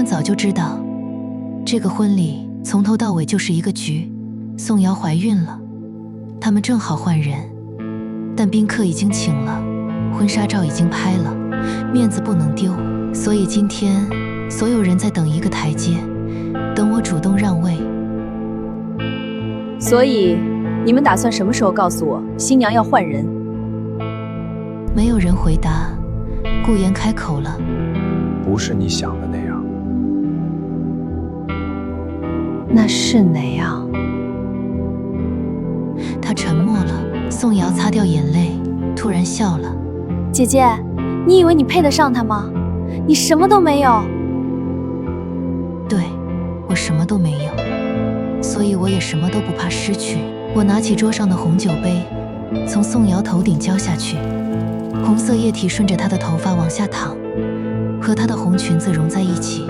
早就知道，这个婚礼从头到尾就是一个局。宋瑶怀孕了，他们正好换人，但宾客已经请了，婚纱照已经拍了，面子不能丢，所以今天所有人在等一个台阶，等我主动让位。所以你们打算什么时候告诉我新娘要换人？没有人回答，顾言开口了：不是你想的那样。那是哪样？他沉默了。宋瑶擦掉眼泪，突然笑了：姐姐，你以为你配得上他吗？你什么都没有。对，我什么都没有，所以我也什么都不怕失去。我拿起桌上的红酒杯，从宋瑶头顶浇下去，红色液体顺着她的头发往下淌，和她的红裙子融在一起。